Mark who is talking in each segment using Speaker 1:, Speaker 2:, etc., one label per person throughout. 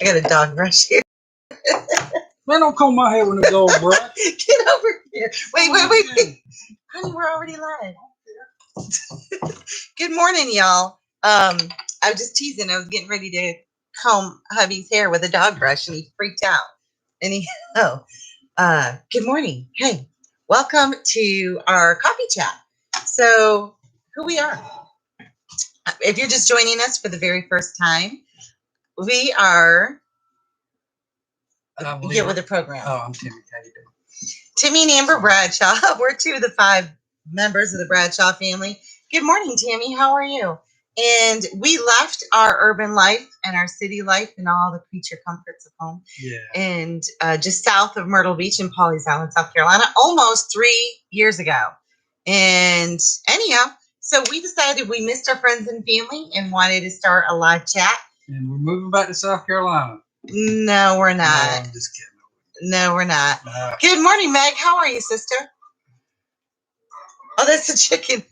Speaker 1: I got a dog brush here.
Speaker 2: Man, don't comb my hair with a gold brush.
Speaker 1: Get over here. Wait. Honey, we're already live. Good morning, y'all. I was just teasing. I was getting ready to comb hubby's hair with a dog brush, and he freaked out. Good morning. Hey, welcome to our coffee chat. So, who we are. If you're just joining us for the very first time, we are Get with the program.
Speaker 2: Oh, I'm Timmy. How you doing?
Speaker 1: Timmy and Amber Bradshaw. We're two of the 5 members of the Bradshaw family. Good morning, Tammy. How are you? And we left our urban life and our city life and all the creature comforts of home.
Speaker 2: Yeah.
Speaker 1: And just south of Myrtle Beach in Pawleys Island, South Carolina, almost 3 years ago. And anyhow, so we decided we missed our friends and family and wanted to start a live chat.
Speaker 2: And we're moving back to South Carolina.
Speaker 1: No, we're not.
Speaker 2: No, I'm just kidding.
Speaker 1: No, we're not.
Speaker 2: No.
Speaker 1: Good morning, Meg. How are you, sister? Oh, that's a chicken.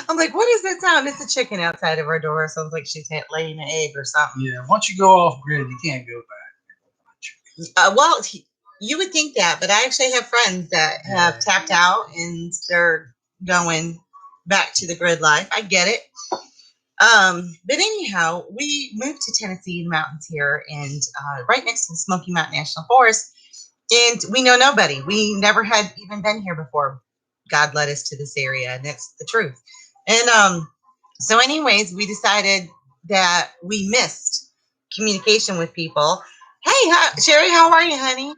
Speaker 1: I'm like, what is that sound? It's a chicken outside of our door. Sounds like she's laying an egg or something.
Speaker 2: Yeah, once you go off grid, you can't go back.
Speaker 1: Well, you would think that, but I actually have friends that have tapped out and they're going back to the grid life. I get it. But anyhow, we moved to Tennessee in the mountains here and right next to the Smoky Mountain National Forest. And we know nobody. We never had even been here before. God led us to this area, and that's the truth. And so anyways, we decided that we missed communication with people. Hey, Sherry, how are you, honey?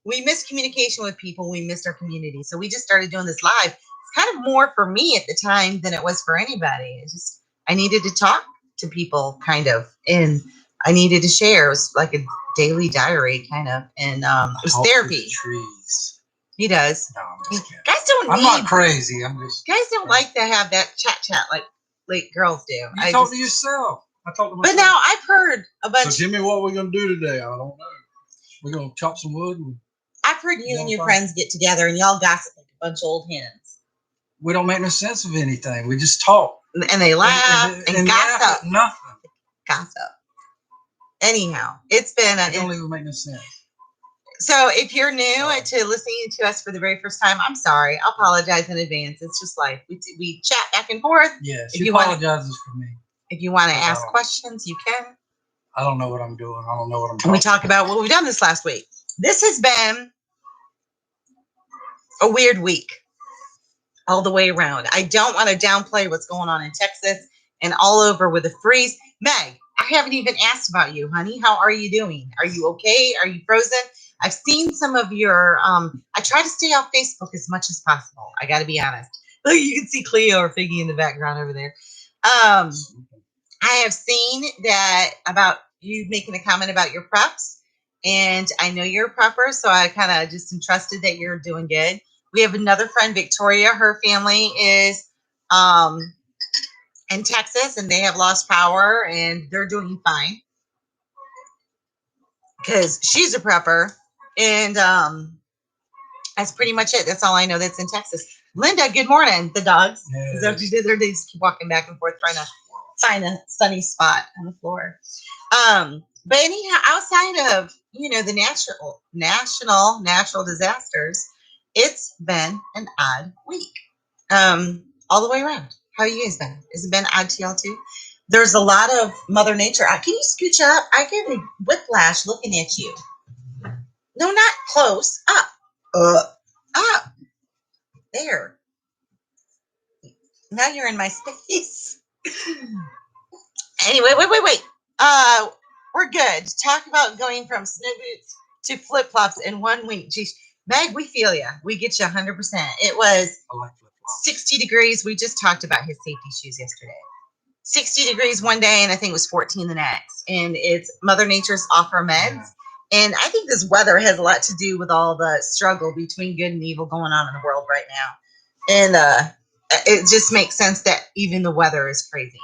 Speaker 1: We missed communication with people. We missed our community. So we just started doing this live. It's kind of more for me at the time than it was for anybody. It's just, I needed to talk to people, kind of, and I needed to share. It was like a daily diary, kind of, and it was therapy.
Speaker 2: Trees.
Speaker 1: He does.
Speaker 2: No, I'm just kidding.
Speaker 1: Guys don't.
Speaker 2: I'm not crazy. I'm just.
Speaker 1: Guys don't like to have that chat like girls do.
Speaker 2: You talk to yourself. I talk to myself.
Speaker 1: But now I've heard a bunch.
Speaker 2: So, Jimmy, what are we gonna do today? I don't know. We're gonna chop some wood.
Speaker 1: I've heard you and your friends get together and y'all gossip like a bunch of old hens.
Speaker 2: We don't make no sense of anything. We just talk.
Speaker 1: And they laugh and gossip.
Speaker 2: Nothing.
Speaker 1: Gossip. Anyhow, it's been.
Speaker 2: It don't even make no sense.
Speaker 1: So if you're new to listening to us for the very first time, I'm sorry. I apologize in advance. It's just life. We chat back and forth.
Speaker 2: Yes, she apologizes for me.
Speaker 1: If you want to ask questions, you can.
Speaker 2: I don't know what I'm doing. I don't know what I'm doing.
Speaker 1: We talk about what we've done this last week. This has been a weird week all the way around. I don't want to downplay what's going on in Texas and all over with the freeze. Meg, I haven't even asked about you, honey. How are you doing? Are you okay? Are you frozen? I've seen some of your, I try to stay off Facebook as much as possible. I got to be honest. Look, you can see Cleo or Figgy in the background over there. I have seen that about you making a comment about your preps, and I know you're a prepper, so I kind of just entrusted that you're doing good. We have another friend, Victoria. Her family is in Texas, and they have lost power, and they're doing fine because she's a prepper. And that's pretty much it. That's all I know that's in Texas. Linda, good morning. The dogs. Is that what you did? They just keep walking back and forth trying to find a sunny spot on the floor. But anyhow, outside of, the natural disasters, it's been an odd week. All the way around. How are you guys been? Has it been odd to y'all too? There's a lot of Mother Nature. Can you scooch up? I get a whiplash looking at you. No, not close. Up. Up. There. Now you're in my space. Anyway, wait. We're good. Talk about going from snow boots to flip-flops in 1 week. Geez, Meg, we feel you. We get you 100%. It was 60 degrees. We just talked about his safety shoes yesterday. 60 degrees one day, and I think it was 14 the next. And it's Mother Nature's off her meds. Yeah. And I think this weather has a lot to do with all the struggle between good and evil going on in the world right now. And it just makes sense that even the weather is crazy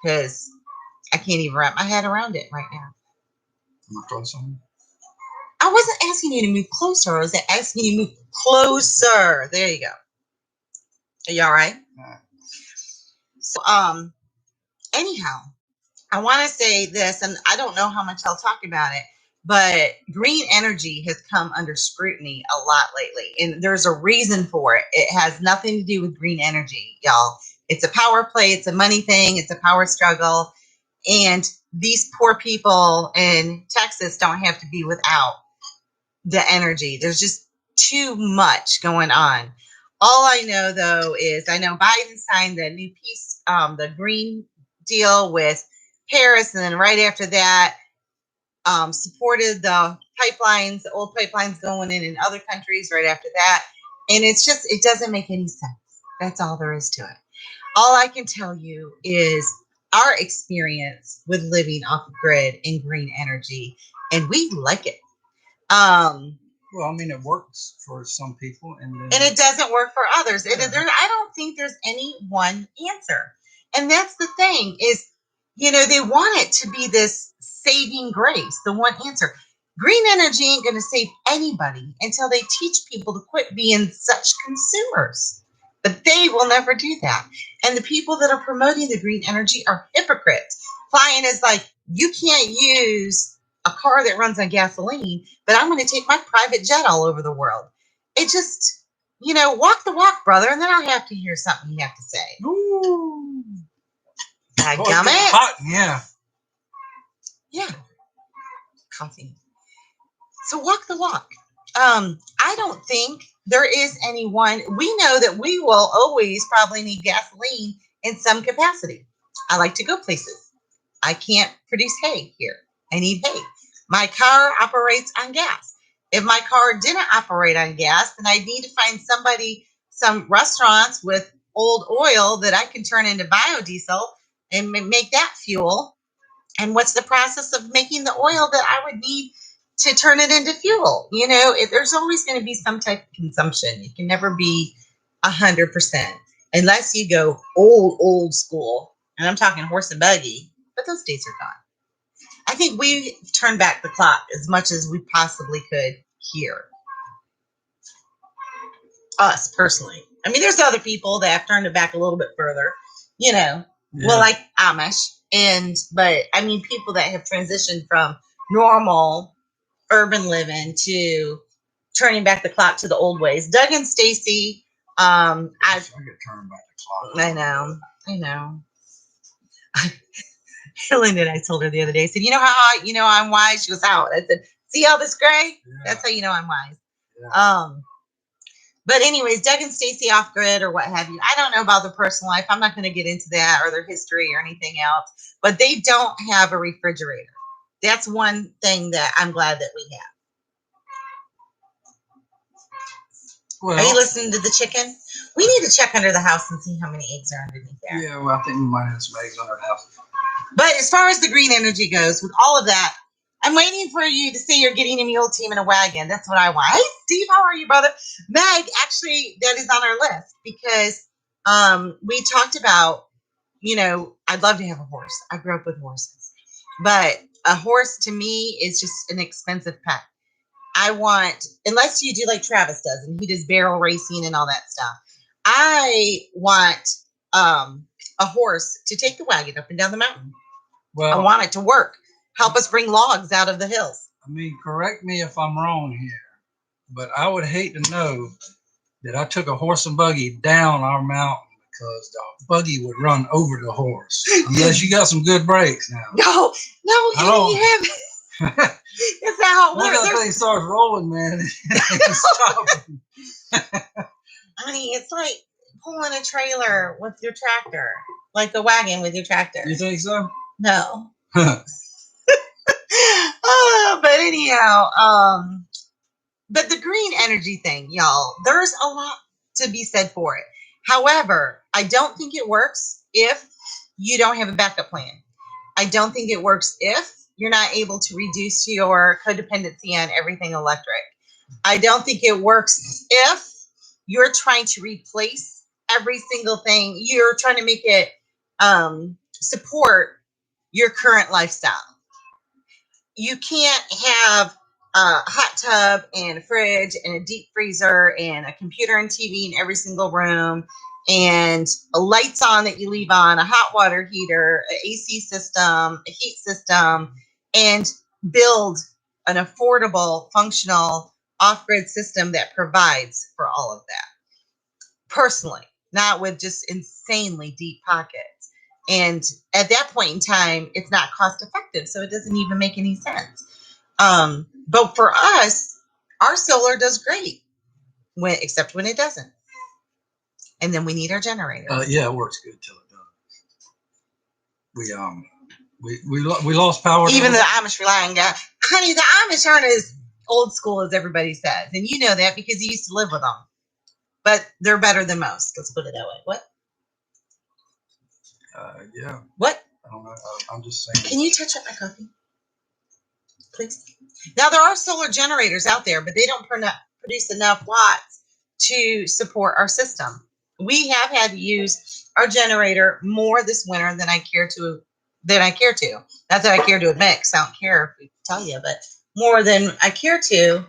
Speaker 1: because I can't even wrap my head around it right now. I wasn't asking you to move closer. I was asking you to move closer. There you go. Are you all right? So, anyhow, I want to say this, and I don't know how much I'll talk about it, but green energy has come under scrutiny a lot lately, and there's a reason for it. It has nothing to do with green energy, y'all. It's a power play, it's a money thing, it's a power struggle, and these poor people in Texas don't have to be without the energy. There's just too much going on. All I know though is I know Biden signed the new peace, the green deal with Paris, and then right after that, supported the pipelines, the old pipelines going in other countries right after that. And it's just, it doesn't make any sense. That's all there is to it. All I can tell you is our experience with living off the grid and green energy, and we like it.
Speaker 2: Well, I mean, it works for some people, and
Speaker 1: And it doesn't work for others.
Speaker 2: Yeah.
Speaker 1: I don't think there's any one answer. And that's the thing is, they want it to be this saving grace, the one answer. Green energy ain't going to save anybody until they teach people to quit being such consumers. But they will never do that. And the people that are promoting the green energy are hypocrites. Flying is like, you can't use a car that runs on gasoline, but I'm going to take my private jet all over the world. It just, walk the walk, brother, and then I'll have to hear something you have to say.
Speaker 2: Ooh.
Speaker 1: Dadgummit.
Speaker 2: Hot, yeah.
Speaker 1: Yeah. Coffee. So walk the walk. I don't think there is anyone. We know that we will always probably need gasoline in some capacity. I like to go places. I can't produce hay here. I need hay. My car operates on gas. If my car didn't operate on gas, then I need to find some restaurants with old oil that I can turn into biodiesel and make that fuel. And what's the process of making the oil that I would need to turn it into fuel? There's always going to be some type of consumption. It can never be 100% unless you go old school. And I'm talking horse and buggy, but those days are gone. I think we turned back the clock as much as we possibly could here. Us personally. I mean, there's other people that have turned it back a little bit further, well, like Amish. But I mean, people that have transitioned from normal urban living to turning back the clock to the old ways. Doug and Stacy,
Speaker 2: I get turned back the clock.
Speaker 1: I know. Linda and I told her the other day, I said, I'm wise? She goes, how? I said, see all this gray? Yeah. That's how you know I'm wise. Yeah. But anyways, Doug and Stacy off grid or what have you. I don't know about their personal life. I'm not going to get into that or their history or anything else. But they don't have a refrigerator. That's one thing that I'm glad that we have. Well, are you listening to the chicken? We need to check under the house and see how many eggs are underneath there.
Speaker 2: Yeah, well, I think we might have some eggs under the house.
Speaker 1: But as far as the green energy goes, with all of that, I'm waiting for you to say you're getting a mule team and a wagon. That's what I want. Hey, Steve, how are you, brother? Meg, actually, that is on our list because we talked about, I'd love to have a horse. I grew up with horses. But a horse, to me, is just an expensive pet. I want, unless you do like Travis does, and he does barrel racing and all that stuff, I want a horse to take the wagon up and down the mountain. Well, I want it to work. Help us bring logs out of the hills.
Speaker 2: I mean, correct me if I'm wrong here, but I would hate to know that I took a horse and buggy down our mountain because the buggy would run over the horse. Unless you got some good brakes now.
Speaker 1: No, you haven't. It's not how it works.
Speaker 2: Once that thing starts rolling, man,
Speaker 1: honey, it's like pulling a trailer with your tractor, like a wagon with your tractor.
Speaker 2: You think so?
Speaker 1: No. But anyhow, but the green energy thing, y'all, there's a lot to be said for it. However, I don't think it works if you don't have a backup plan. I don't think it works if you're not able to reduce your codependency on everything electric. I don't think it works if you're trying to replace every single thing. You're trying to make it support your current lifestyle. You can't have a hot tub and a fridge and a deep freezer and a computer and TV in every single room and lights on that you leave on, a hot water heater, an AC system, a heat system, and build an affordable, functional off-grid system that provides for all of that. Personally, not with just insanely deep pockets. And at that point in time, it's not cost effective, so it doesn't even make any sense. But for us, our solar does great, except when it doesn't. And then we need our generator.
Speaker 2: Yeah, it works good till it doesn't. We lost power.
Speaker 1: Even the Amish rely on God. Honey, the Amish aren't as old school as everybody says. And you know that because you used to live with them. But they're better than most. Let's put it that way. What?
Speaker 2: Yeah.
Speaker 1: What?
Speaker 2: I don't know. I'm just saying.
Speaker 1: Can you touch up my coffee? Please. Now, there are solar generators out there, but they don't produce enough watts to support our system. We have had to use our generator more this winter than I care to. Not that I care to admit, because I don't care if we tell you, but more than I care to,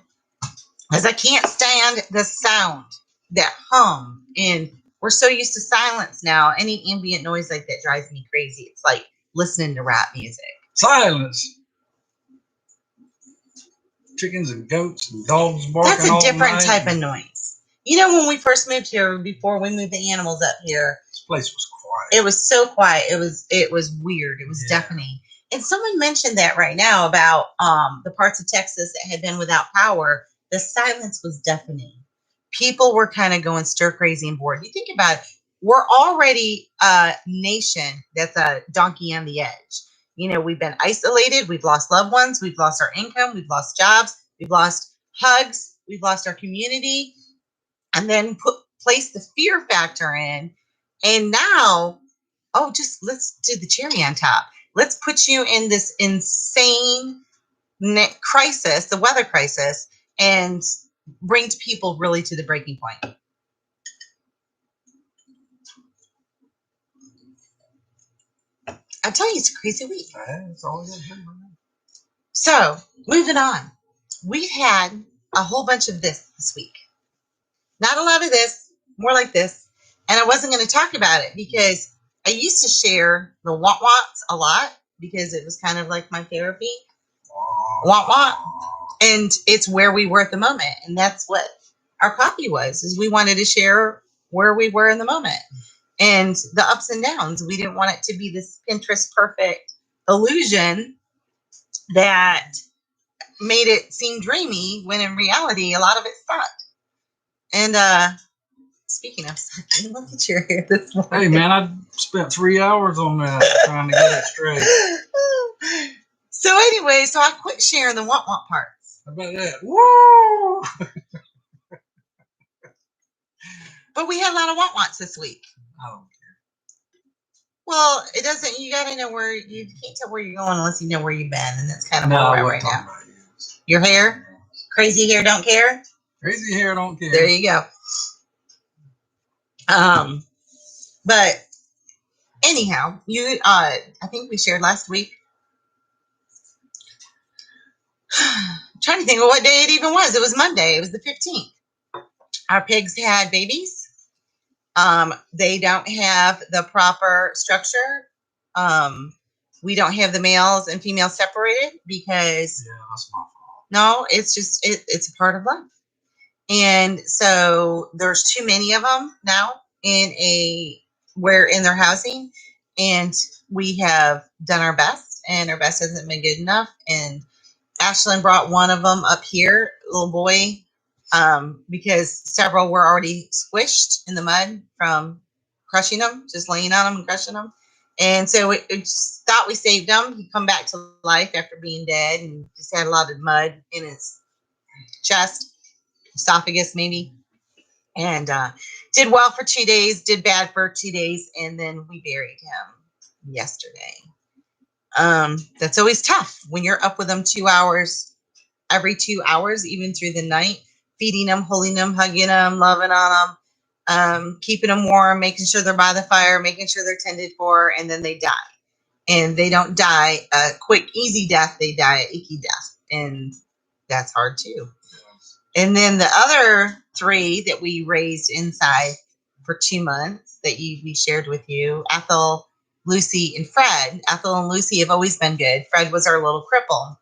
Speaker 1: because I can't stand the sound, that hum. And we're so used to silence now. Any ambient noise like that drives me crazy. It's like listening to rap music.
Speaker 2: Silence. Chickens and goats and dogs barking.
Speaker 1: That's a different
Speaker 2: all
Speaker 1: type of noise. You know, when we first moved here, before we moved the animals up here,
Speaker 2: this place was quiet.
Speaker 1: It was so quiet. It was weird. It was deafening. And someone mentioned that right now about the parts of Texas that had been without power. The silence was deafening. People were kind of going stir crazy and bored. You think about it. We're already a nation that's a donkey on the edge. You know, we've been isolated. We've lost loved ones. We've lost our income. We've lost jobs. We've lost hugs. We've lost our community. And then place the fear factor in. And now, just let's do the cherry on top. Let's put you in this insane crisis, the weather crisis, and brings people really to the breaking point. I'm telling you, it's a crazy week.
Speaker 2: It's always
Speaker 1: So, moving on. We've had a whole bunch of this week. Not a lot of this, more like this. And I wasn't going to talk about it because I used to share the want-wants a lot because it was kind of like my therapy. Want-want. And it's where we were at the moment. And that's what our coffee was, is we wanted to share where we were in the moment and the ups and downs. We didn't want it to be this Pinterest perfect illusion that made it seem dreamy when in reality, a lot of it sucked. And speaking of sucking, look at your hair this morning.
Speaker 2: Hey, man, I spent 3 hours on that trying to get it straight.
Speaker 1: So anyway, I quit sharing the want parts.
Speaker 2: How about that? Woo!
Speaker 1: But we had a lot of wants this week.
Speaker 2: I don't care.
Speaker 1: Well, it doesn't. You got to know where you can't tell where you're going unless you know where you've been, and that's kind of where we're at right now. Your hair, crazy hair, don't care.
Speaker 2: Crazy hair, don't care.
Speaker 1: There you go. But anyhow, I think we shared last week. I'm trying to think of what day it even was. It was Monday. It was the 15th. Our pigs had babies. They don't have the proper structure. We don't have the males and females separated because
Speaker 2: that's my fault.
Speaker 1: No, it's just it's a part of life. And so there's too many of them now in their housing, and we have done our best, and our best hasn't been good enough. And Ashlyn brought one of them up here, little boy, because several were already squished in the mud from crushing them, just laying on them and crushing them. And so it just thought we saved him. He'd come back to life after being dead and just had a lot of mud in his chest, esophagus maybe. And did well for 2 days, did bad for 2 days, and then we buried him yesterday. That's always tough when you're up with them 2 hours, every 2 hours, even through the night, feeding them, holding them, hugging them, loving on them, keeping them warm, making sure they're by the fire, making sure they're tended for, and then they die. And they don't die a quick, easy death. They die an icky death. And that's hard too. And then the other 3 that we raised inside for 2 months, that we shared with you. Ethel, Lucy, and Fred. Ethel and Lucy have always been good. Fred was our little cripple.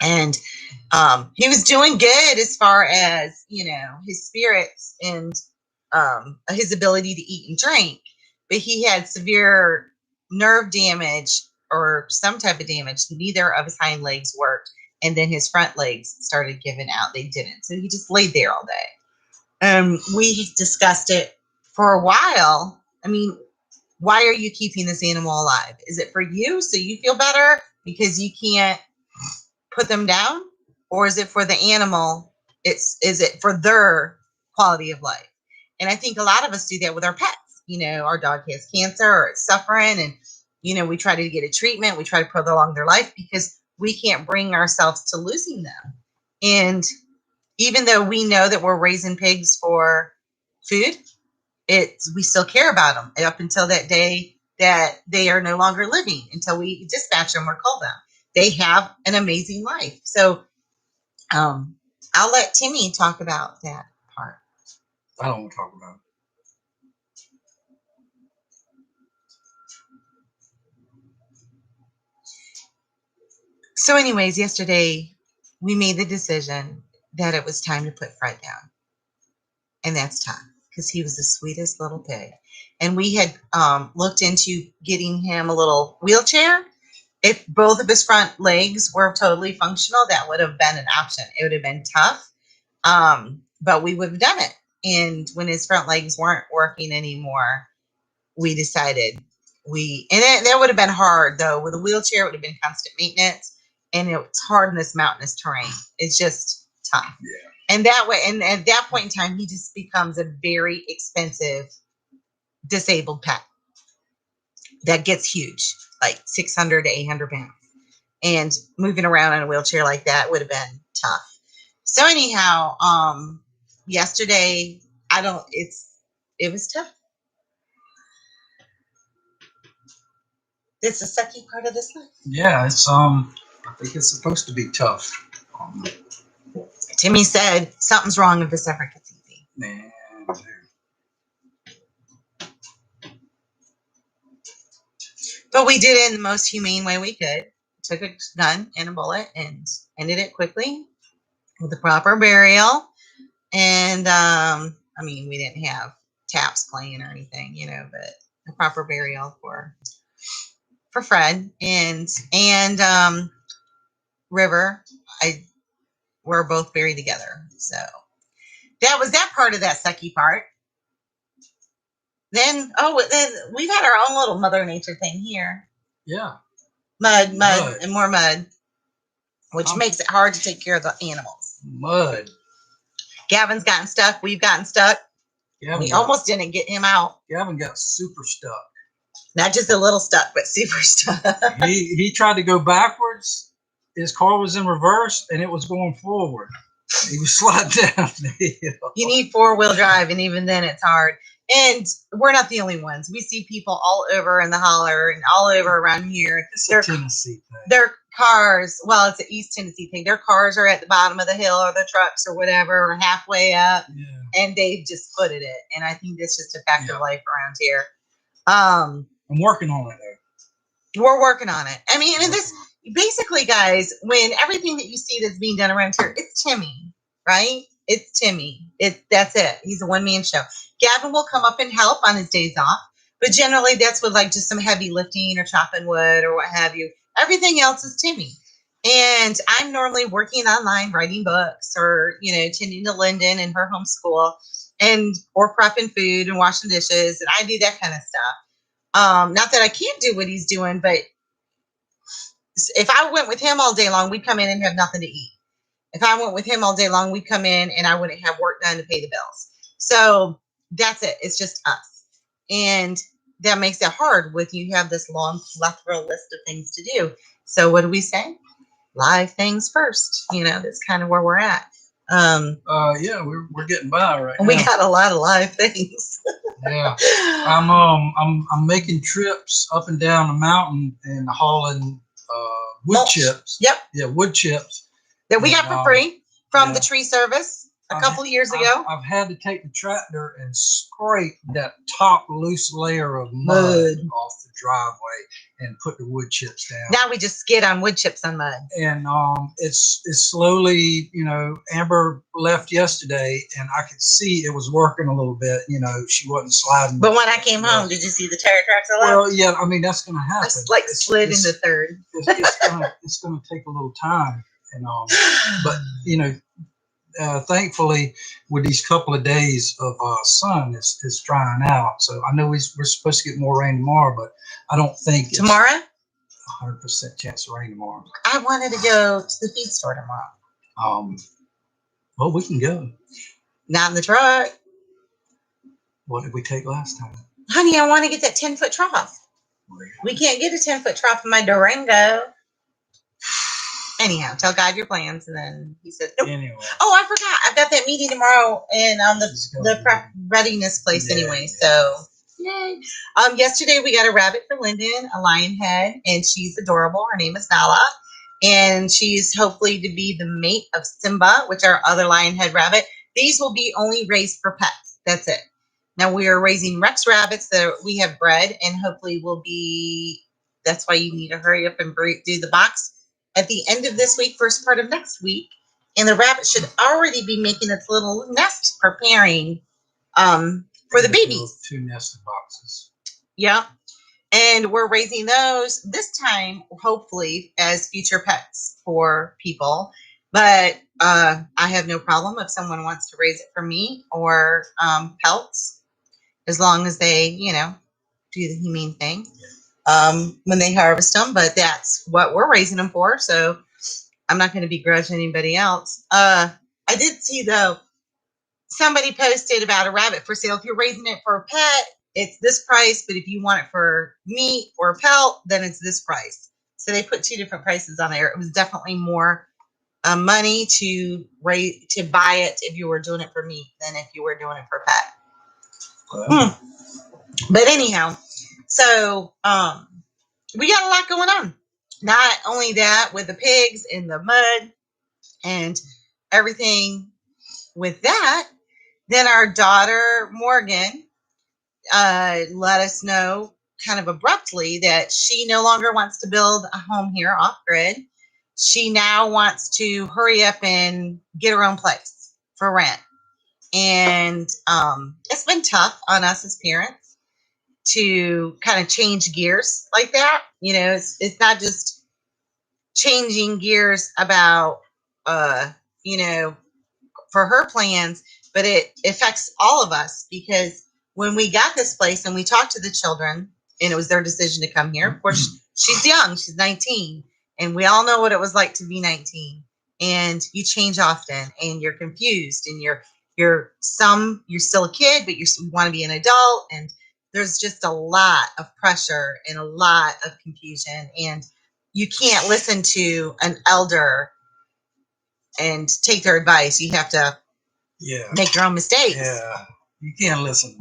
Speaker 1: And he was doing good as far as, his spirits and his ability to eat and drink. But he had severe nerve damage or some type of damage. Neither of his hind legs worked. And then his front legs started giving out. They didn't. So he just laid there all day. We discussed it for a while. I mean, why are you keeping this animal alive? Is it for you so you feel better because you can't put them down? Or is it for the animal? Is it for their quality of life? And I think a lot of us do that with our pets. Our dog has cancer or it's suffering, and we try to get a treatment. We try to prolong their life because we can't bring ourselves to losing them. And even though we know that we're raising pigs for food, we still care about them up until that day that they are no longer living, until we dispatch them or call them. They have an amazing life. So I'll let Timmy talk about that part.
Speaker 2: I don't want to talk about it.
Speaker 1: So anyways, yesterday we made the decision that it was time to put Fred down. And that's tough because he was the sweetest little pig. And we had looked into getting him a little wheelchair. If both of his front legs were totally functional, that would have been an option. It would have been tough, but we would have done it. And when his front legs weren't working anymore, we decided that would have been hard, though. With a wheelchair, it would have been constant maintenance, and it's hard in this mountainous terrain. It's just tough.
Speaker 2: Yeah.
Speaker 1: And that way, and at that point in time, he just becomes a very expensive disabled pet that gets huge, like 600 to 800 pounds. And moving around in a wheelchair like that would have been tough. So anyhow, yesterday, it was tough. It's the sucky part of this life.
Speaker 2: Yeah, it's I think it's supposed to be tough.
Speaker 1: Timmy said something's wrong if this ever gets easy.
Speaker 2: Man,
Speaker 1: but we did it in the most humane way we could. Took a gun and a bullet and ended it quickly with a proper burial. And we didn't have taps playing or anything, but a proper burial for Fred and River. We're both buried together. So that was that part of that sucky part. Then we've had our own little Mother Nature thing here.
Speaker 2: Yeah.
Speaker 1: Mud, and more mud, which makes it hard to take care of the animals.
Speaker 2: Mud.
Speaker 1: Gavin's gotten stuck. We've gotten stuck. We almost didn't get him out.
Speaker 2: Gavin got super stuck.
Speaker 1: Not just a little stuck, but super stuck.
Speaker 2: He tried to go backwards. His car was in reverse, and it was going forward. He was sliding down the hill.
Speaker 1: You need 4-wheel drive, and even then it's hard. And we're not the only ones. We see people all over in the holler and all over around here.
Speaker 2: It's a Tennessee thing.
Speaker 1: Their cars, well, it's an East Tennessee thing. Their cars are at the bottom of the hill, or the trucks or whatever, or halfway up. Yeah. And they've just footed it. And I think that's just a fact of life around here.
Speaker 2: I'm working on it, though.
Speaker 1: We're working on it. I mean, and this basically, guys, when everything that you see that's being done around here, it's Timmy, right? It's Timmy. That's it. He's a one-man show. Gavin will come up and help on his days off, but generally that's with like just some heavy lifting or chopping wood or what have you. Everything else is Timmy. And I'm normally working online, writing books, or, tending to Lyndon in her homeschool, or prepping food and washing dishes. And I do that kind of stuff. Not that I can't do what he's doing, but if I went with him all day long, we'd come in and have nothing to eat. If I went with him all day long, we'd come in and I wouldn't have work done to pay the bills. So that's it. It's just us. And that makes it hard with you have this long plethora list of things to do. So what do we say? Live things first. That's kind of where we're at.
Speaker 2: Yeah, we're getting by right now.
Speaker 1: We got a lot of live things.
Speaker 2: Yeah. I'm making trips up and down the mountain and hauling wood chips.
Speaker 1: Yep.
Speaker 2: Yeah, wood chips.
Speaker 1: That we got for free from the tree service. a couple of years ago.
Speaker 2: I've had to take the tractor and scrape that top loose layer of mud off the driveway and put the wood chips down.
Speaker 1: Now we just skid on wood chips on mud.
Speaker 2: And it's slowly, you know, Amber left yesterday and I could see it was working a little bit. You know, she wasn't sliding.
Speaker 1: But when I came home, did you see the tire tracks all out?
Speaker 2: Well, yeah, I mean, that's going to happen.
Speaker 1: I slid into third.
Speaker 2: It's going to take a little time. And but, you know, thankfully, with these couple of days of sun, it's drying out. So I know we're supposed to get more rain tomorrow, but I don't think
Speaker 1: tomorrow.
Speaker 2: 100% chance of rain tomorrow.
Speaker 1: I wanted to go to the feed store tomorrow.
Speaker 2: Well, we can go.
Speaker 1: Not in the truck.
Speaker 2: What did we take last time?
Speaker 1: Honey, I want to get that 10-foot trough. We can't get a 10-foot trough in my Durango. Anyhow, tell God your plans, and then he said, nope.
Speaker 2: Anyway.
Speaker 1: Oh, I forgot. I've got that meeting tomorrow and on the prep readiness place anyway. So, yay. Yesterday we got a rabbit for Linden, a lion head, and she's adorable. Her name is Nala, and she's hopefully to be the mate of Simba, which are our other lion head rabbit. These will be only raised for pets. That's it. Now we are raising Rex rabbits that we have bred, and hopefully will be. That's why you need to hurry up and do the box at the end of this week, first part of next week, and the rabbit should already be making its little nest, preparing for the babies.
Speaker 2: 2 nested boxes.
Speaker 1: Yeah, and we're raising those this time, hopefully, as future pets for people. But I have no problem if someone wants to raise it for me or pelts, as long as they, you know, do the humane thing. When they harvest them, but that's what we're raising them for. So I'm not going to begrudge anybody else. I did see though, somebody posted about a rabbit for sale. If you're raising it for a pet, it's this price, but if you want it for meat or pelt, then it's this price. So they put 2 different prices on there. It was definitely more money to buy it if you were doing it for meat than if you were doing it for pet. But anyhow, so we got a lot going on. Not only that, with the pigs in the mud and everything with that, then our daughter Morgan let us know kind of abruptly that she no longer wants to build a home here off grid. She now wants to hurry up and get her own place for rent. And it's been tough on us as parents to kind of change gears like that. You know, it's not just changing gears about, you know, for her plans, but it affects all of us, because when we got this place and we talked to the children and it was their decision to come here, of course, she's young, she's 19, and we all know what it was like to be 19, and you change often and you're confused and you're still a kid, but you want to be an adult, and there's just a lot of pressure and a lot of confusion, and you can't listen to an elder and take their advice. You have to make your own mistakes.
Speaker 2: Yeah, you can't listen.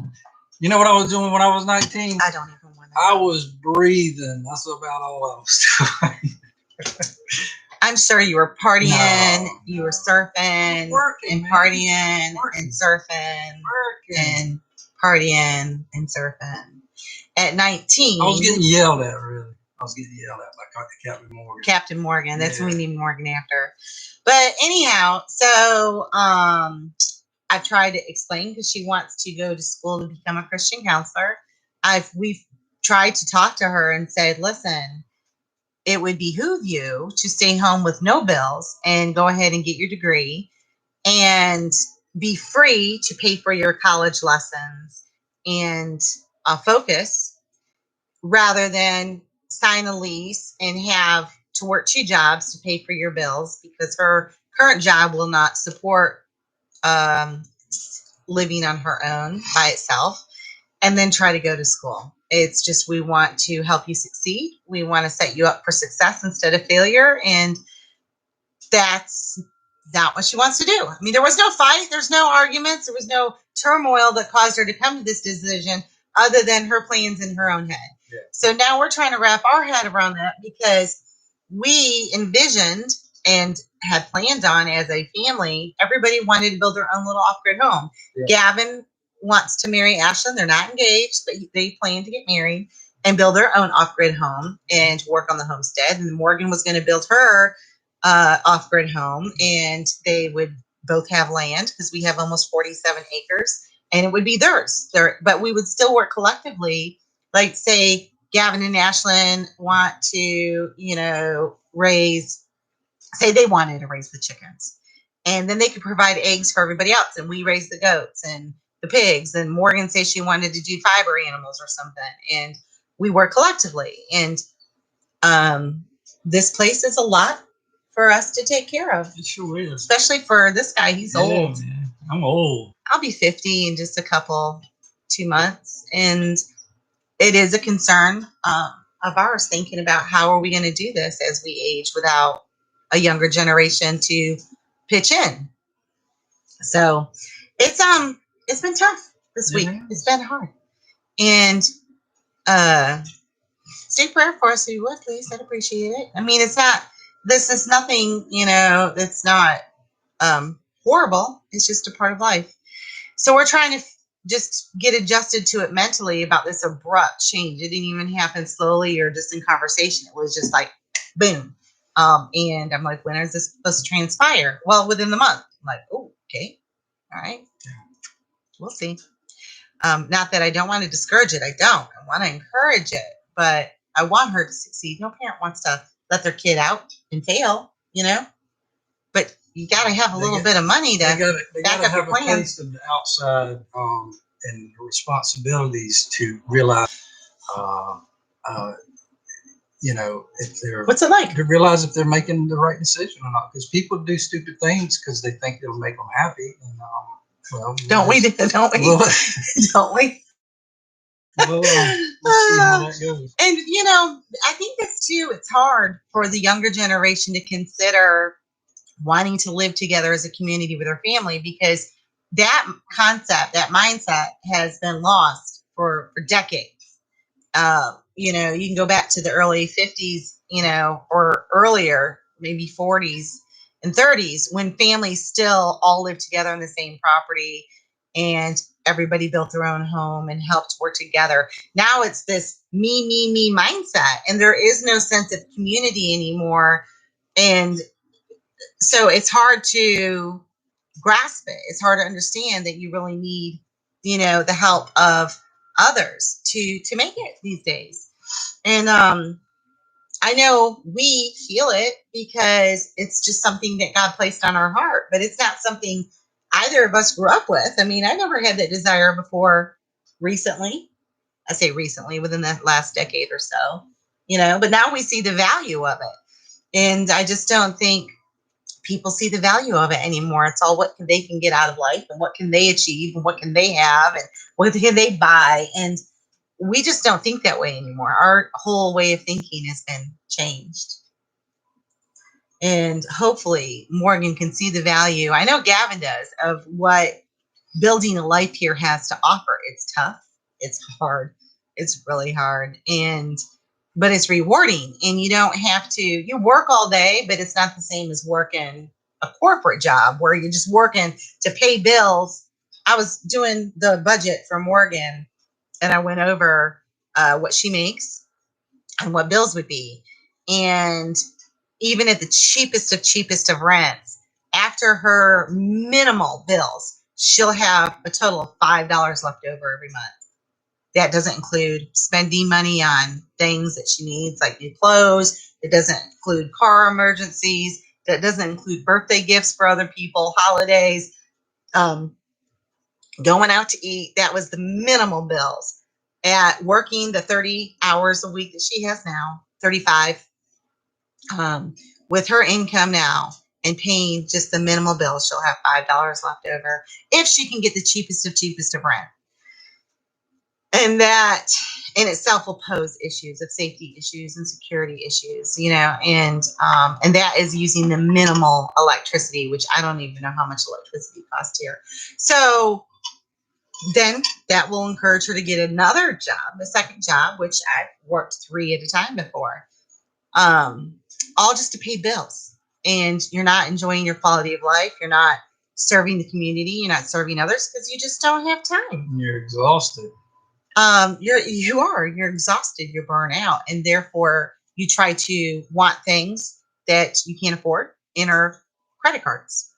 Speaker 2: You know what I was doing when I was 19?
Speaker 1: I don't even want to know.
Speaker 2: I was breathing. That's about all I was doing.
Speaker 1: I'm sure you were partying, you were surfing, and partying, and surfing, and partying and surfing. At 19,
Speaker 2: I was getting yelled at, really. I was getting yelled at by Captain Morgan.
Speaker 1: Captain Morgan. That's what we need Morgan after. But anyhow, so I've tried to explain, because she wants to go to school to become a Christian counselor. We've tried to talk to her and said, listen, it would behoove you to stay home with no bills and go ahead and get your degree and be free to pay for your college lessons and focus, rather than sign a lease and have to work 2 jobs to pay for your bills, because her current job will not support living on her own by itself, and then try to go to school. It's just, we want to help you succeed. We want to set you up for success instead of failure. And that's not what she wants to do. I mean, there was no fight. There's no arguments. There was no turmoil that caused her to come to this decision, other than her plans in her own head. Yeah. So now we're trying to wrap our head around that, because we envisioned and had planned on as a family. Everybody wanted to build their own little off-grid home. Yeah. Gavin wants to marry Ashlyn. They're not engaged, but they plan to get married and build their own off-grid home and work on the homestead. And Morgan was going to build her off-grid home, and they would both have land because we have almost 47 acres, and it would be theirs. But we would still work collectively. Like, say Gavin and Ashlyn want to, say they wanted to raise the chickens, and then they could provide eggs for everybody else, and we raise the goats and the pigs, and Morgan says she wanted to do fiber animals or something, and we work collectively. And this place is a lot for us to take care of.
Speaker 2: It sure is.
Speaker 1: Especially for this guy. He's old.
Speaker 2: Man. I'm old.
Speaker 1: I'll be 50 in just 2 months. And it is a concern of ours, thinking about how are we going to do this as we age without a younger generation to pitch in. So it's been tough this week. It's been hard. And say prayer for us if you would, please. I'd appreciate it. I mean, this is nothing, that's not horrible. It's just a part of life. So we're trying to just get adjusted to it mentally about this abrupt change. It didn't even happen slowly or just in conversation. It was just like, boom. And I'm like, when is this supposed to transpire? Well, within the month. I'm like, oh, okay. All right. We'll see. Not that I don't want to discourage it. I don't. I want to encourage it. But I want her to succeed. No parent wants to let their kid out and fail, But you got to have a little bit of money to
Speaker 2: back up your plan. Have a taste of the outside and responsibilities to realize, if they're
Speaker 1: what's it like
Speaker 2: to realize if they're making the right decision or not. Because people do stupid things because they think it'll make them happy. And
Speaker 1: don't we? Don't we? Well, don't we?
Speaker 2: We'll see how that goes.
Speaker 1: And I think this too. It's hard for the younger generation to consider wanting to live together as a community with their family, because that concept, that mindset has been lost for decades. You can go back to the early 50s, or earlier, maybe 40s and 30s, when families still all lived together on the same property and everybody built their own home and helped work together. Now it's this me mindset, and there is no sense of community anymore. And so it's hard to grasp it. It's hard to understand that you really need, the help of others to make it these days. And I know we feel it because it's just something that God placed on our heart, but it's not something either of us grew up with. I mean, I never had that desire before recently. I say recently, within the last decade or so, but now we see the value of it. And I just don't think people see the value of it anymore. It's all what they can get out of life, and what can they achieve, and what can they have, and what can they buy. And we just don't think that way anymore. Our whole way of thinking has been changed. And hopefully Morgan can see the value, I know Gavin does, of what building a life here has to offer. It's tough. It's hard. It's really hard. But it's rewarding, and you work all day, but it's not the same as working a corporate job where you're just working to pay bills. I was doing the budget for Morgan, and I went over what she makes and what bills would be. And even at the cheapest of rents, after her minimal bills, she'll have a total of $5 left over every month. That doesn't include spending money on things that she needs, like new clothes. It doesn't include car emergencies. That doesn't include birthday gifts for other people, holidays, going out to eat. That was the minimal bills. At working the 30 hours a week that she has now, 35, with her income now and paying just the minimal bills, she'll have $5 left over if she can get the cheapest of rent. And that in itself will pose issues of safety issues and security issues, and that is using the minimal electricity, which I don't even know how much electricity costs here. So then that will encourage her to get another job, a second job, which I've worked 3 at a time before, all just to pay bills. and you're not enjoying your quality of life. You're not serving the community. You're not serving others because you just don't have time.
Speaker 2: You're exhausted.
Speaker 1: You're exhausted. You're burnt out, and therefore you try to want things that you can't afford in our credit cards.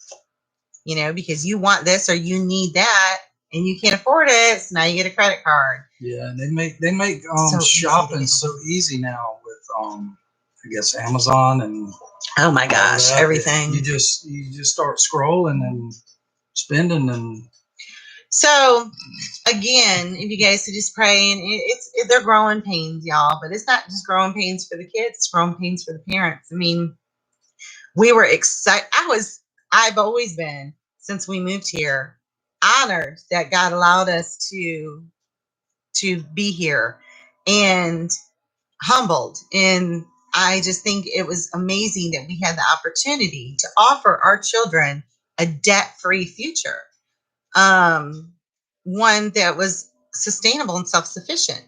Speaker 1: Because you want this or you need that, and you can't afford it. So now you get a credit card.
Speaker 2: Yeah, and they make
Speaker 1: So
Speaker 2: shopping
Speaker 1: easy.
Speaker 2: so easy now with I guess Amazon and
Speaker 1: Oh my
Speaker 2: all
Speaker 1: gosh,
Speaker 2: that.
Speaker 1: everything.
Speaker 2: You just start scrolling and spending and
Speaker 1: So again, if you guys could just pray, and they're growing pains, y'all, but it's not just growing pains for the kids, it's growing pains for the parents. I mean, we were excited. I've always been, since we moved here, honored that God allowed us to be here, and humbled. And I just think it was amazing that we had the opportunity to offer our children a debt-free future. One that was sustainable and self-sufficient.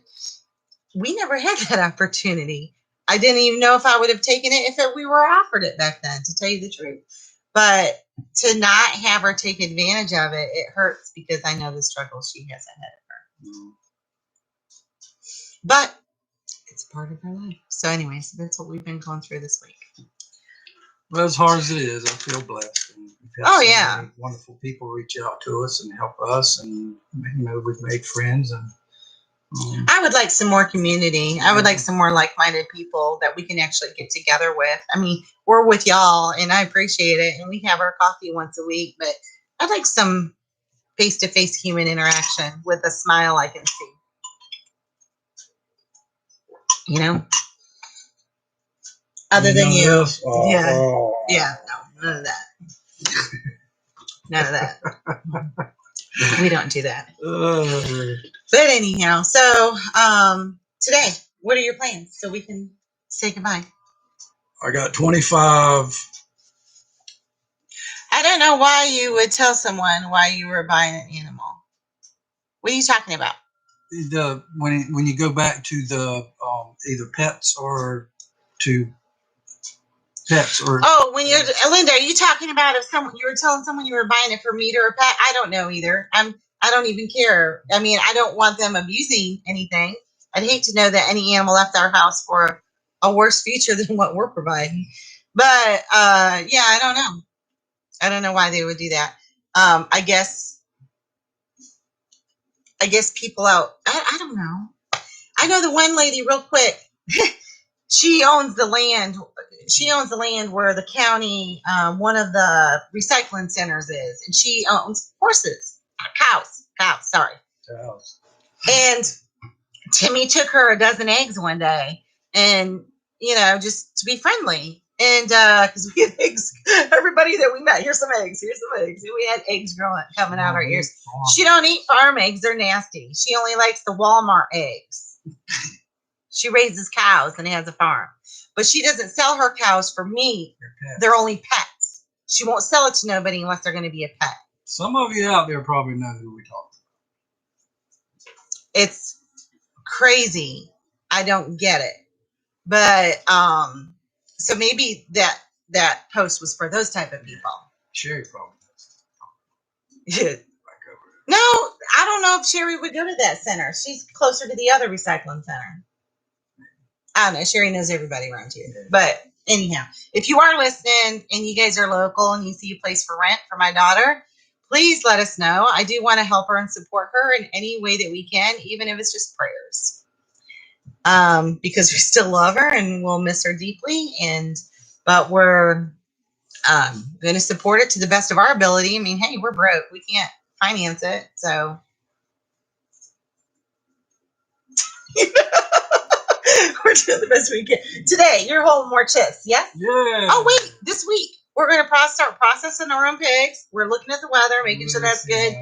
Speaker 1: We never had that opportunity. I didn't even know if I would have taken it if we were offered it back then, to tell you the truth. But to not have her take advantage of it, it hurts because I know the struggle she has ahead of her. But it's part of her life. So anyways, that's what we've been going through this week.
Speaker 2: Well, as hard as it is, I feel blessed. And we've had so many wonderful people reach out to us and help us, and we've made friends. And
Speaker 1: I would like some more community. I would like some more like-minded people that we can actually get together with. I mean, we're with y'all, and I appreciate it, and we have our coffee once a week. But I'd like some face-to-face human interaction with a smile I can see. Other than you. Yeah, no, none of that. None of that. We don't do that. But anyhow, so today, what are your plans so we can say goodbye?
Speaker 2: I got 25.
Speaker 1: I don't know why you would tell someone why you were buying an animal. What are you talking about?
Speaker 2: When you go back to the either pets or to pets or
Speaker 1: when you're Linda, are you talking about if someone you were telling someone you were buying it for meat or a pet? I don't know either. I don't even care. I mean, I don't want them abusing anything. I'd hate to know that any animal left our house for a worse future than what we're providing. But yeah, I don't know. I don't know why they would do that. I guess people out. I don't know. I know the one lady real quick. She owns the land. She owns the land where the county, one of the recycling centers is, and she owns cows. Sorry.
Speaker 2: Cows.
Speaker 1: And Timmy took her a dozen eggs one day, and just to be friendly, and because we had eggs, everybody that we met, here's some eggs. And we had eggs coming out our ears. She don't eat farm eggs; they're nasty. She only likes the Walmart eggs. She raises cows and has a farm. But she doesn't sell her cows for meat. They're only pets. She won't sell it to nobody unless they're going to be a pet.
Speaker 2: Some of you out there probably know who we're talking about.
Speaker 1: It's crazy. I don't get it. But so maybe that post was for those type of people.
Speaker 2: Sherry probably
Speaker 1: does. No, I don't know if Sherry would go to that center. She's closer to the other recycling center. I don't know. Sherry knows everybody around here. But anyhow, if you are listening and you guys are local and you see a place for rent for my daughter, please let us know. I do want to help her and support her in any way that we can, even if it's just prayers. Because we still love her and we'll miss her deeply. But we're going to support it to the best of our ability. I mean, hey, we're broke. We can't finance it. So. We're doing the best we can. Today, you're holding more chips, yes?
Speaker 2: Yeah.
Speaker 1: Oh, wait, this week, we're going to start processing our own pigs. We're looking at the weather, making sure that's good.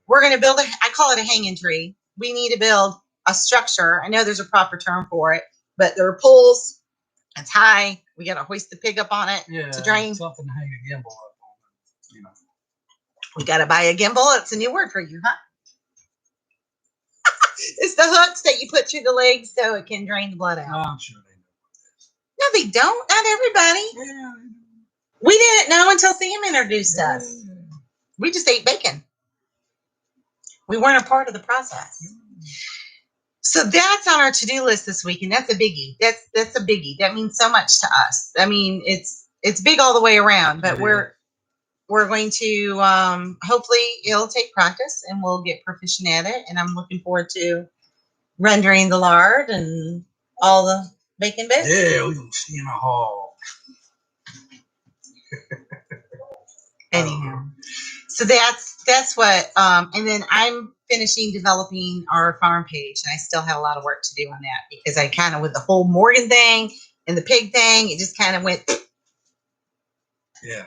Speaker 1: We're going to build I call it a hanging tree. We need to build a structure. I know there's a proper term for it, but there are poles. It's high. We got to hoist the pig up on it to drain.
Speaker 2: Something to hang a gimbal up on.
Speaker 1: We got to buy a gimbal. It's a new word for you, huh? It's the hooks that you put through the legs so it can drain the blood out.
Speaker 2: I'm sure they know.
Speaker 1: No, they don't. Not everybody.
Speaker 2: Yeah.
Speaker 1: We didn't know until Sam introduced us. We just ate bacon. We weren't a part of the process. So that's on our to-do list this week, and that's a biggie. That's a biggie. That means so much to us. I mean, it's big all the way around, but we're going to hopefully it'll take practice and we'll get proficient at it. And I'm looking forward to rendering the lard and all the bacon bits.
Speaker 2: Yeah, we're gonna see in a hall.
Speaker 1: Anyhow, so that's what. And then I'm finishing developing our farm page, and I still have a lot of work to do on that because I kind of with the whole Morgan thing and the pig thing, it just kind of went.
Speaker 2: Yeah.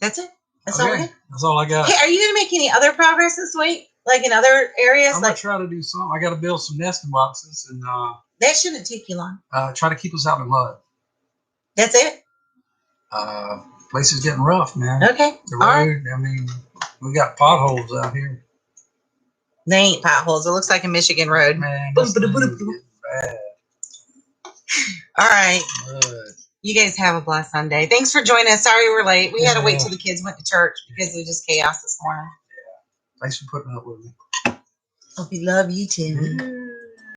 Speaker 1: That's it. That's
Speaker 2: Okay.
Speaker 1: all we got.
Speaker 2: That's all I got.
Speaker 1: Hey, are you going to make any other progress this week? Like in other areas?
Speaker 2: I'm gonna try to do something. I got to build some nesting boxes and
Speaker 1: that shouldn't take you long.
Speaker 2: try to keep us out of the mud.
Speaker 1: That's it?
Speaker 2: Place is getting rough, man.
Speaker 1: Okay.
Speaker 2: The road, I mean, we got potholes out here.
Speaker 1: They ain't potholes. It looks like a Michigan road.
Speaker 2: Man, this thing is getting bad.
Speaker 1: All right.
Speaker 2: Mud.
Speaker 1: You guys have a blessed Sunday. Thanks for joining us. Sorry we're late. We had to wait till the kids went to church because it was just chaos this morning.
Speaker 2: Thanks for putting up with me.
Speaker 1: Hope you love you too.